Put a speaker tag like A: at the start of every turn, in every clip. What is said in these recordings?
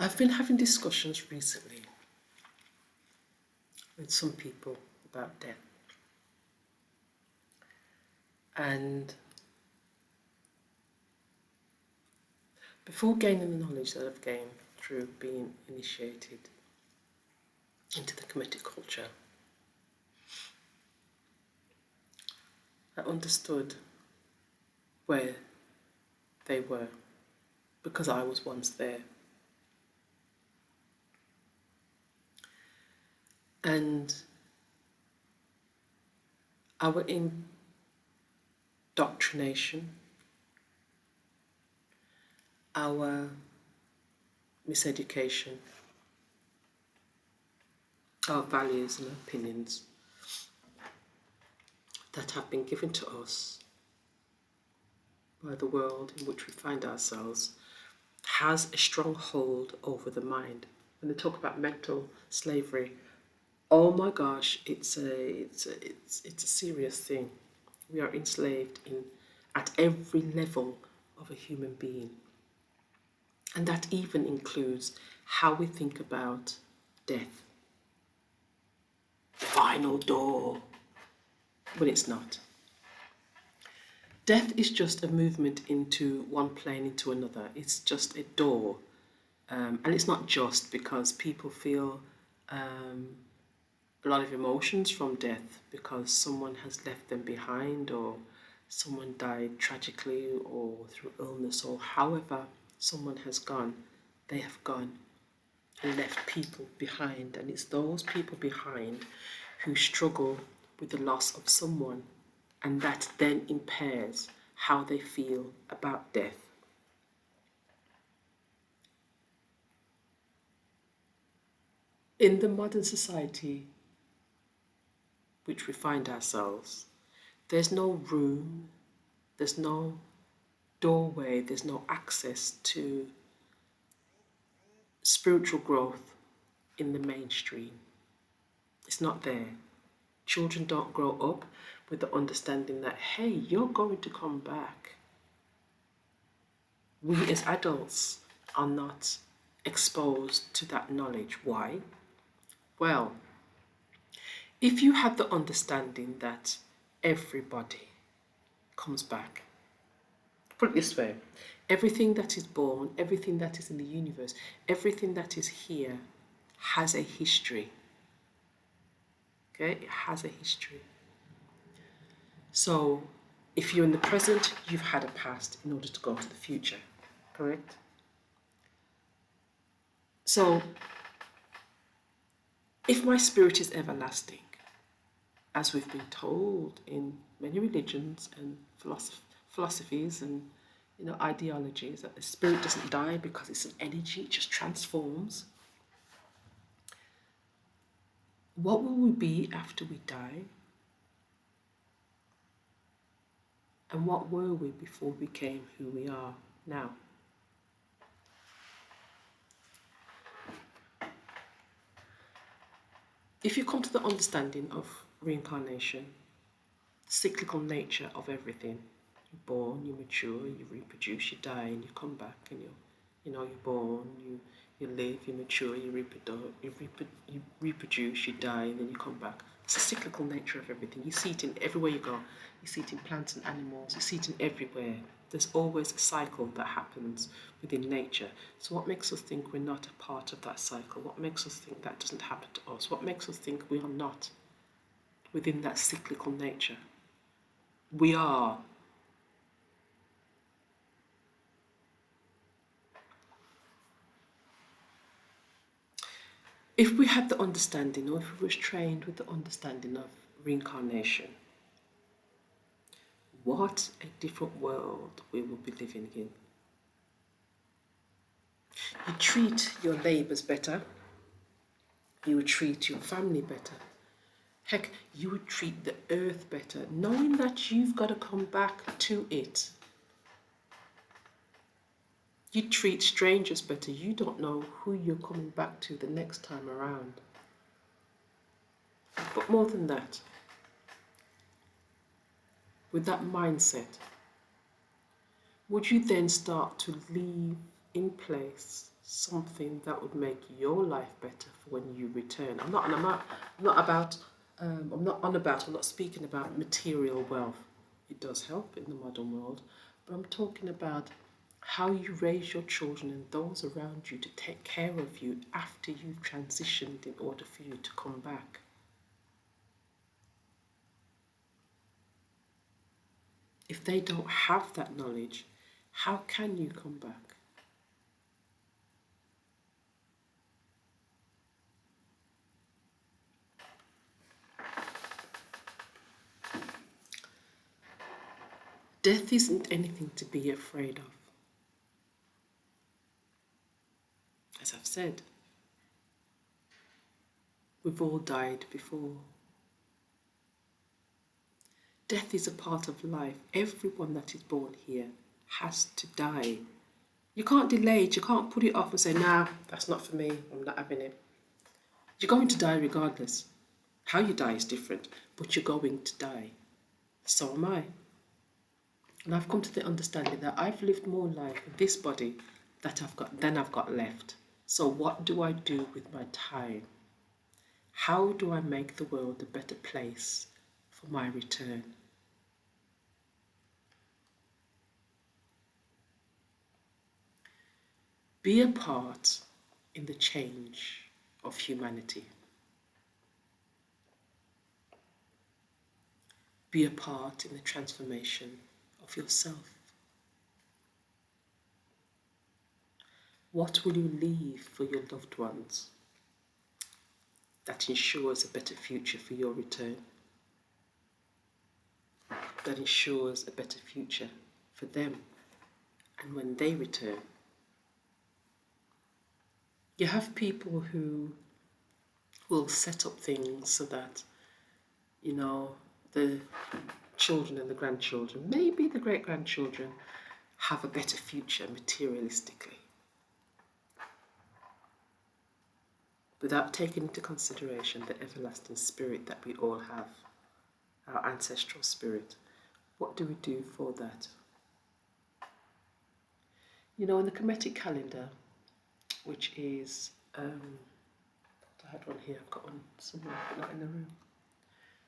A: I've been having discussions recently with some people about death. And before gaining the knowledge that I've gained through being initiated into the Kemetic culture, I understood where they were because I was once there. And our indoctrination, our miseducation, our values and opinions that have been given to us by the world in which we find ourselves has a strong hold over the mind. When they talk about mental slavery, oh my gosh, it's a serious thing. We are enslaved at every level of a human being. And that even includes how we think about death. Final door, when it's not. Death is just a movement into one plane into another. It's just a door. And it's not just because people feel a lot of emotions from death because someone has left them behind or someone died tragically or through illness or however someone has gone, they have gone and left people behind. And it's those people behind who struggle with the loss of someone, and that then impairs how they feel about death. In the modern society which we find ourselves, there's no room, there's no doorway, there's no access to spiritual growth in the mainstream. It's not there. Children don't grow up with the understanding that, hey, you're going to come back. We as adults are not exposed to that knowledge. Why? Well, if you have the understanding that everybody comes back, put it this way, everything that is born, everything that is in the universe, everything that is here has a history. Okay, it has a history. So if you're in the present, you've had a past in order to go to the future, correct? So if my spirit is everlasting, as we've been told in many religions and philosophies and ideologies, that the spirit doesn't die because it's an energy, it just transforms. What will we be after we die? And what were we before we became who we are now? If you come to the understanding of reincarnation, the cyclical nature of everything, you're born, you mature, you reproduce, you die, and you come back, and you're born, you live, you mature, you reproduce, you die, and then you come back. It's the cyclical nature of everything. You see it in everywhere you go. You see it in plants and animals. You see it in everywhere. There's always a cycle that happens within nature. So what makes us think we're not a part of that cycle? What makes us think that doesn't happen to us? What makes us think we are not within that cyclical nature? We are. If we had the understanding, or if we were trained with the understanding of reincarnation, what a different world we will be living in. You treat your neighbours better. You would treat your family better. Heck, you would treat the earth better, knowing that you've got to come back to it. You treat strangers better. You don't know who you're coming back to the next time around. But more than that, with that mindset, would you then start to leave in place something that would make your life better for when you return. I'm not speaking about material wealth. It does help in the modern world, but I'm talking about how you raise your children and those around you to take care of you after you've transitioned in order for you to come back. If they don't have that knowledge, how can you come back? Death isn't anything to be afraid of. As I've said, we've all died before. Death is a part of life. Everyone that is born here has to die. You can't delay it. You can't put it off and say, nah, that's not for me. I'm not having it. You're going to die regardless. How you die is different, but you're going to die. So am I. And I've come to the understanding that I've lived more life in this body than I've got left. So what do I do with my time? How do I make the world a better place for my return? Be a part in the change of humanity. Be a part in the transformation of yourself. What will you leave for your loved ones that ensures a better future for your return? That ensures a better future for them and when they return. You have people who will set up things so that, the children and the grandchildren, maybe the great-grandchildren, have a better future materialistically, without taking into consideration the everlasting spirit that we all have, our ancestral spirit. What do we do for that? In the Kemetic calendar, which is, I had one here, I've got one somewhere, but not in the room.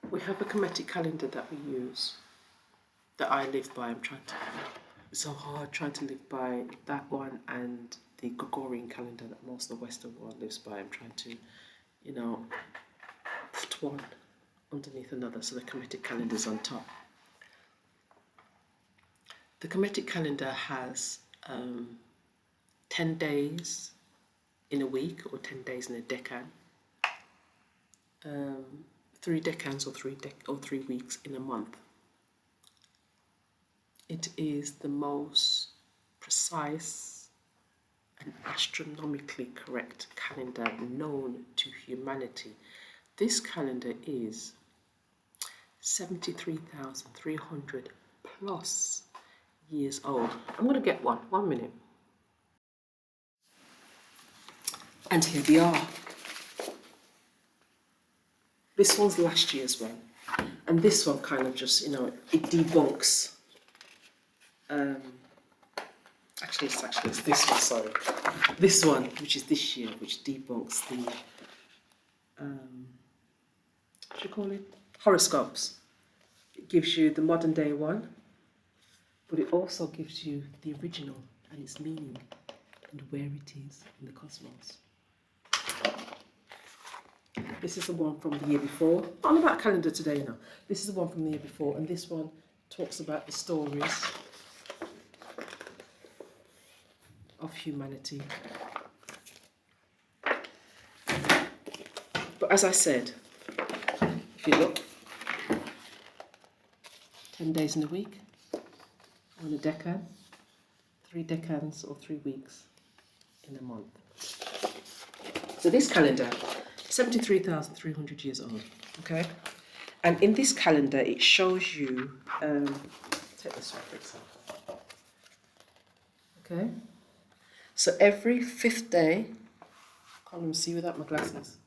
A: We have a Kemetic calendar that we use, that I live by. It's so hard trying to live by that one and the Gregorian calendar that most of the Western world lives by. I'm trying to, put one underneath another, so the Kemetic calendar is on top. The Kemetic calendar has 10 days in a week, or 10 days in a decan. 3 decans or 3 weeks in a month. It is the most precise and astronomically correct calendar known to humanity. This calendar is 73,300 plus years old. I'm going to get 1 minute. And here we are. This one's last year's one. And this one kind of just, it debunks. Actually, it's this one, sorry. This one, which is this year, which debunks the, what do you call it? Horoscopes. It gives you the modern day one, but it also gives you the original and its meaning and where it is in the cosmos. This is the one from the year before. Not about calendar today now. This is the one from the year before, and this one talks about the stories of humanity. But as I said, if you look, 10 days in a week, on a decan, 3 decans or 3 weeks in a month. So this calendar, 73,300 years old, okay? And in this calendar, it shows you, take this one for example, okay? So every 5th day, can't even see without my glasses.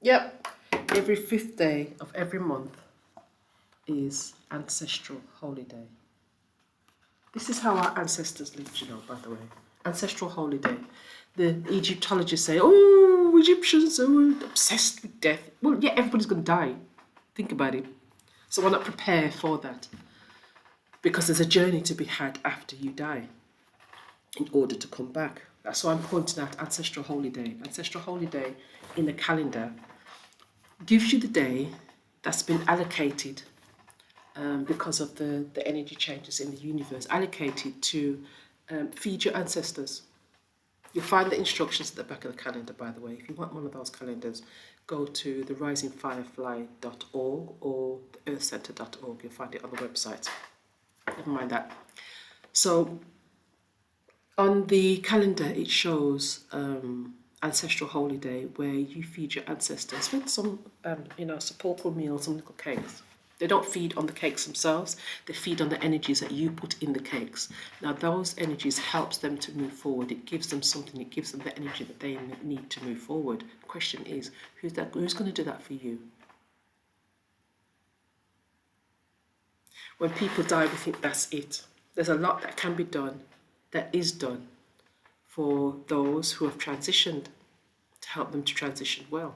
A: Yep, every 5th day of every month is ancestral holy day. This is how our ancestors lived, by the way. Ancestral holiday. The Egyptologists say, oh, Egyptians are obsessed with death. Well, yeah, everybody's going to die. Think about it. So why not prepare for that? Because there's a journey to be had after you die in order to come back. That's why I'm pointing out Ancestral Holiday. Ancestral Holiday in the calendar gives you the day that's been allocated because of the energy changes in the universe, allocated to feed your ancestors. You'll find the instructions at the back of the calendar, by the way. If you want one of those calendars, go to therisingfirefly.org or theearthcenter.org. You'll find it on the website. Never mind that. So on the calendar, it shows Ancestral Holiday, where you feed your ancestors with some, sepulchral meals, some little cakes. They don't feed on the cakes themselves, they feed on the energies that you put in the cakes. Now those energies helps them to move forward. It gives them something, it gives them the energy that they need to move forward. The question is, who's going to do that for you? When people die, we think that's it. There's a lot that can be done, that is done, for those who have transitioned, to help them to transition well.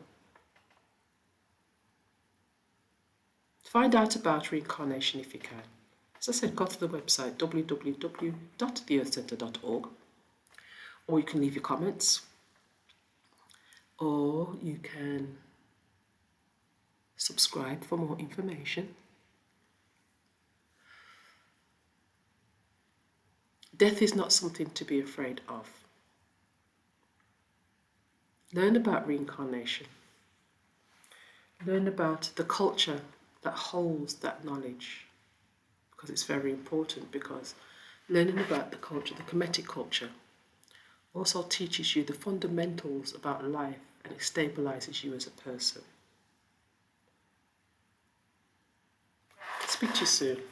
A: Find out about reincarnation if you can. As I said, go to the website www.theearthcenter.org, or you can leave your comments, or you can subscribe for more information. Death is not something to be afraid of. Learn about reincarnation. Learn about the culture that holds that knowledge, because it's very important, because learning about the culture, the Kemetic culture, also teaches you the fundamentals about life, and it stabilizes you as a person. Speak to you soon.